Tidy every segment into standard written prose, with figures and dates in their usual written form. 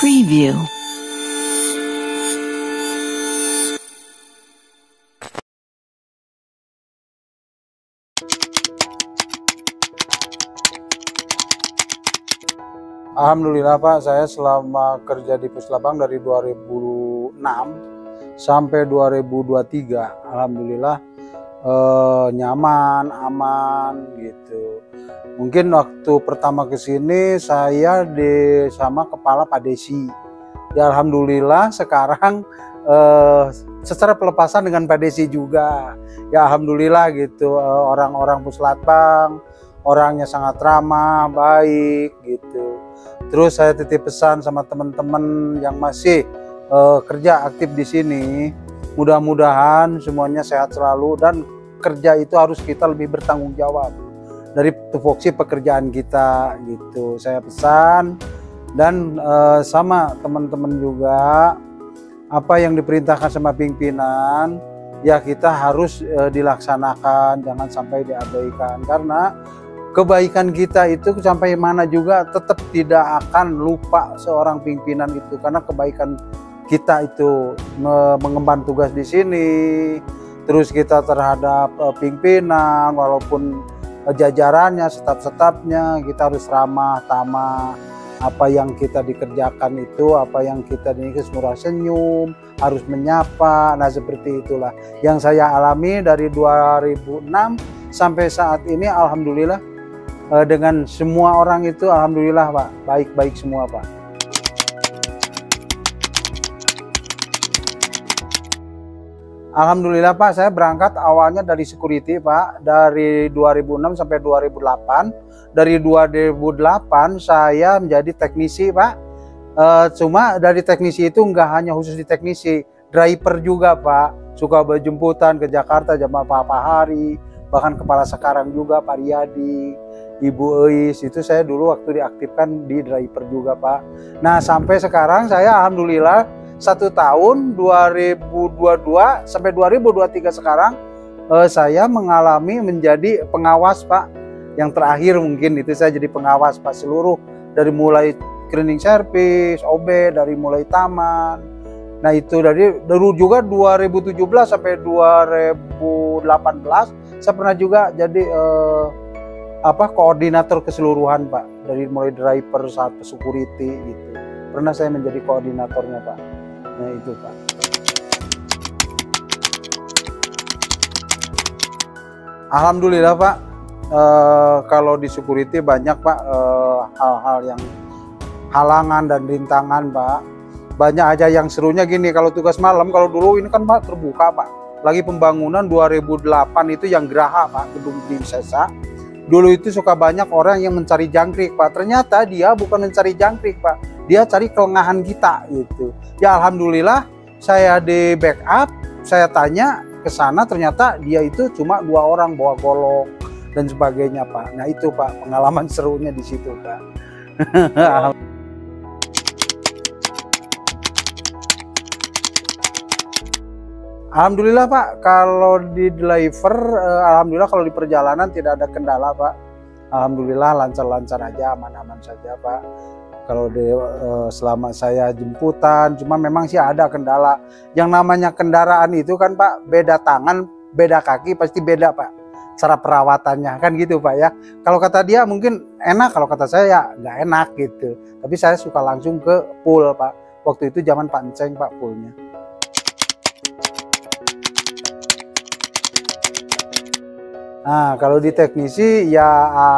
Preview. Alhamdulillah Pak, saya selama kerja di Puslapang dari 2006 sampai 2023, alhamdulillah nyaman, aman gitu. Mungkin waktu pertama ke sini saya sama kepala Pak Desi. Ya alhamdulillah sekarang secara pelepasan dengan Pak Desi juga. Ya alhamdulillah gitu, orang-orang Puslapang orangnya sangat ramah, baik gitu. Terus saya titip pesan sama teman-teman yang masih kerja aktif di sini, mudah-mudahan semuanya sehat selalu dan kerja itu harus kita lebih bertanggung jawab dari tupoksi pekerjaan kita gitu. Saya pesan dan sama teman-teman juga, apa yang diperintahkan sama pimpinan ya kita harus dilaksanakan, jangan sampai diabaikan, karena kebaikan kita itu sampai mana juga tetap tidak akan lupa seorang pimpinan itu, karena kebaikan kita itu mengemban tugas di sini, terus kita terhadap pimpinan walaupun jajarannya, staf-stafnya, kita harus ramah tamah. Apa yang kita dikerjakan itu, apa yang kita dinikmati murah senyum, harus menyapa. Nah seperti itulah yang saya alami dari 2006 sampai saat ini. Alhamdulillah dengan semua orang itu alhamdulillah Pak, baik-baik semua Pak. Alhamdulillah Pak, saya berangkat awalnya dari security Pak, dari 2006 sampai 2008. Dari 2008 saya menjadi teknisi Pak. Cuma dari teknisi itu nggak hanya khusus di teknisi, driver juga Pak. Suka berjemputan ke Jakarta jam Pak Hari, bahkan kepala sekarang juga Pak Riyadi, Ibu Eis, itu saya dulu waktu diaktifkan di driver juga Pak. Nah sampai sekarang saya alhamdulillah 1 tahun 2022 sampai 2023 sekarang saya mengalami menjadi pengawas Pak. Yang terakhir mungkin itu saya jadi pengawas Pak, seluruh dari mulai cleaning service, OB, dari mulai taman. Nah itu dari dulu juga 2017 sampai 2018 saya pernah juga jadi koordinator keseluruhan Pak, dari mulai driver sampai security gitu. Pernah saya menjadi koordinatornya Pak. Nah itu Pak. Alhamdulillah Pak, kalau di security banyak Pak hal-hal yang halangan dan rintangan Pak. Banyak aja yang serunya gini, kalau tugas malam, kalau dulu ini kan Pak terbuka Pak. Lagi pembangunan 2008 itu yang Geraha Pak, gedung di Sesa. Dulu itu suka banyak orang yang mencari jangkrik Pak. Ternyata dia bukan mencari jangkrik Pak, dia cari kelengahan kita gitu. Ya alhamdulillah saya di backup, saya tanya ke sana, ternyata dia itu cuma 2 orang bawa golok dan sebagainya Pak. Nah itu Pak pengalaman serunya di situ Pak. Alhamdulillah Pak, kalau di driver, alhamdulillah kalau di perjalanan tidak ada kendala Pak. Alhamdulillah lancar-lancar aja, aman-aman saja Pak. Kalau selama saya jemputan, cuma memang sih ada kendala. Yang namanya kendaraan itu kan Pak, beda tangan, beda kaki pasti beda Pak. Cara perawatannya kan gitu Pak ya. Kalau kata dia mungkin enak, kalau kata saya ya nggak enak gitu. Tapi saya suka langsung ke pool Pak. Waktu itu zaman Pak Enceng Pak poolnya. Nah kalau di teknisi ya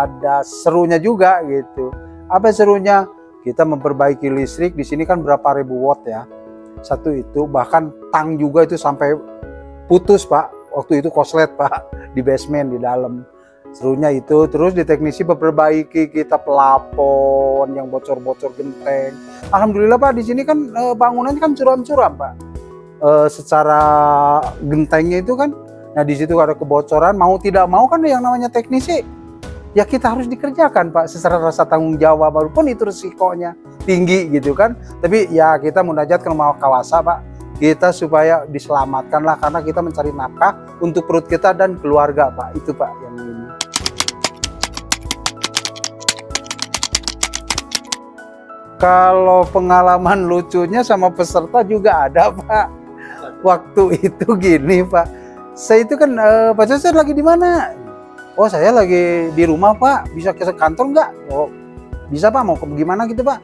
ada serunya juga gitu. Apa serunya? Kita memperbaiki listrik di sini kan berapa ribu watt ya. Satu itu bahkan tang juga itu sampai putus Pak. Waktu itu koslet Pak di basement di dalam. Serunya itu. Terus di teknisi memperbaiki kita pelapon yang bocor-bocor genteng. Alhamdulillah Pak di sini kan bangunannya kan curam-curam Pak. Secara gentengnya itu kan. Nah di situ ada kebocoran, mau tidak mau kan yang namanya teknisi ya kita harus dikerjakan Pak secara rasa tanggung jawab, walaupun itu risikonya tinggi gitu kan. Tapi ya kita munajat ke Maha Kawasa Pak, kita supaya diselamatkan lah, karena kita mencari nafkah untuk perut kita dan keluarga Pak. Itu Pak yang ini. Kalau pengalaman lucunya sama peserta juga ada Pak. Waktu itu gini Pak, saya itu kan Pak Cesar lagi di mana? Oh saya lagi di rumah Pak, bisa ke kantor nggak? Oh bisa Pak, mau ke gimana gitu Pak?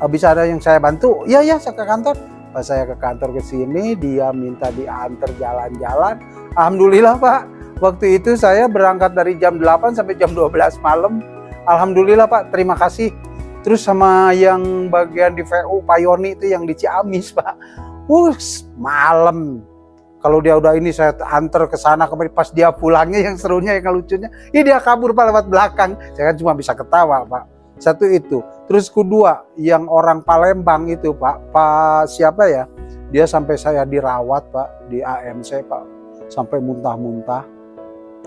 Bisa ada yang saya bantu? Iya ya saya ke kantor. Pas saya ke kantor ke sini, dia minta diantar jalan-jalan. Alhamdulillah Pak, waktu itu saya berangkat dari jam 8 sampai jam 12 malam. Alhamdulillah Pak, terima kasih. Terus sama yang bagian di VU Pak Yoni itu yang di Ciamis Pak. Malam. Kalau dia udah ini saya antar ke sana kemarin, pas dia pulangnya yang serunya yang lucunya, ini dia kabur Pak lewat belakang. Saya kan cuma bisa ketawa Pak. Satu itu. Terus kedua, yang orang Palembang itu Pak siapa ya? Dia sampai saya dirawat Pak di AMC Pak. Sampai muntah-muntah.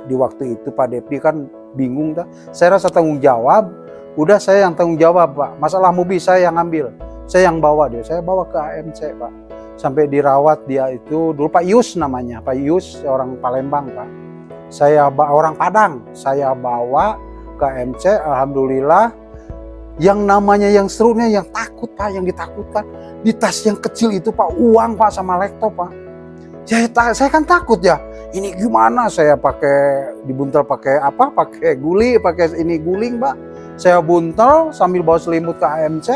Di waktu itu Pak Depdi kan bingung dah. Saya rasa tanggung jawab. Udah saya yang tanggung jawab Pak. Masalah mobil saya yang ambil. Saya yang bawa dia. Saya bawa ke AMC Pak. Sampai dirawat dia itu dulu Pak Yus namanya. Pak Yus orang Palembang Pak. Saya orang Padang. Saya bawa ke AMC. Alhamdulillah. Yang namanya yang serunya yang takut Pak. Yang ditakutkan. Di tas yang kecil itu Pak. Uang Pak sama laptop Pak. Saya kan takut ya. Ini gimana saya pakai dibuntel pakai apa? Pakai guli. Pakai ini guling Pak. Saya buntel sambil bawa selimut ke AMC.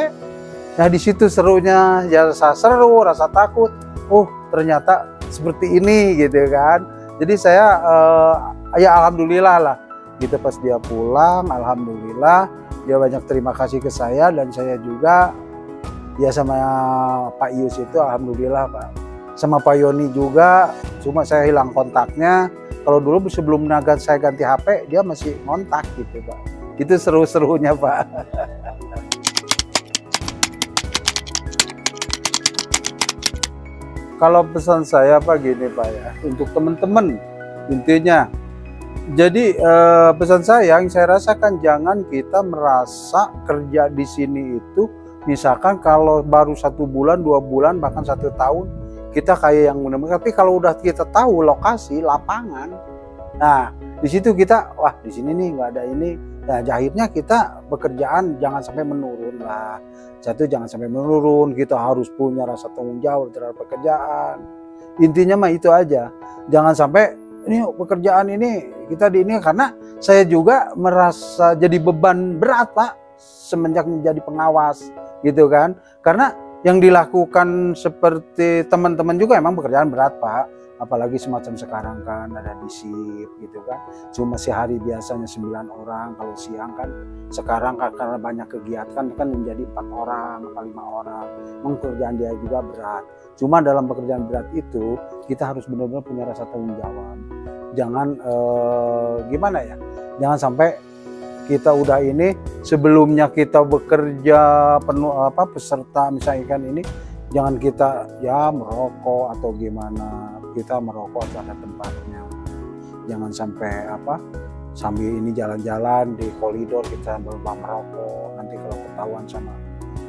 Nah di situ serunya, ya rasa seru, rasa takut. Oh ternyata seperti ini gitu kan. Jadi saya ya alhamdulillah lah. Gitu pas dia pulang, alhamdulillah dia banyak terima kasih ke saya dan saya juga ya sama Pak Yus itu alhamdulillah Pak. Sama Pak Yoni juga, cuma saya hilang kontaknya. Kalau dulu sebelum saya ganti HP dia masih kontak gitu Pak. Itu seru-serunya Pak. Kalau pesan saya Pak gini Pak ya, untuk teman-teman intinya. Jadi pesan saya yang saya rasakan, jangan kita merasa kerja di sini itu, misalkan kalau baru 1 bulan, 2 bulan, bahkan 1 tahun, kita kayak yang benar-benar. Tapi kalau udah kita tahu lokasi, lapangan, nah di situ kita, wah di sini nih nggak ada ini. Nah, akhirnya kita pekerjaan jangan sampai menurun lah. Satu jangan sampai menurun, kita harus punya rasa tanggung jawab terhadap pekerjaan. Intinya mah itu aja. Jangan sampai ini pekerjaan ini kita di ini, karena saya juga merasa jadi beban berat Pak semenjak menjadi pengawas gitu kan. Karena yang dilakukan seperti teman-teman juga emang pekerjaan berat Pak. Apalagi semacam sekarang kan ada di shift gitu kan. Cuma sehari biasanya 9 orang, kalau siang kan sekarang kan karena banyak kegiatan kan menjadi 4 orang atau 5 orang. Memang pekerjaan dia juga berat. Cuma dalam pekerjaan berat itu kita harus benar-benar punya rasa tanggung jawab. Jangan gimana ya? Jangan sampai kita udah ini sebelumnya kita bekerja penuh peserta misalnya kan ini, jangan kita ya merokok atau gimana. Kita merokok atau ada tempatnya. Jangan sampai sambil ini jalan-jalan di koridor kita merokok. Nanti kalau ketahuan sama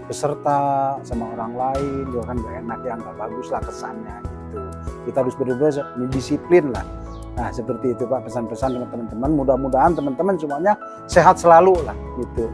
peserta, sama orang lain juga kan gak enak ya, nggak bagus lah kesannya gitu. Kita harus benar-benar disiplin lah. Nah seperti itu Pak pesan-pesan dengan teman-teman. Mudah-mudahan teman-teman semuanya sehat selalu lah gitu.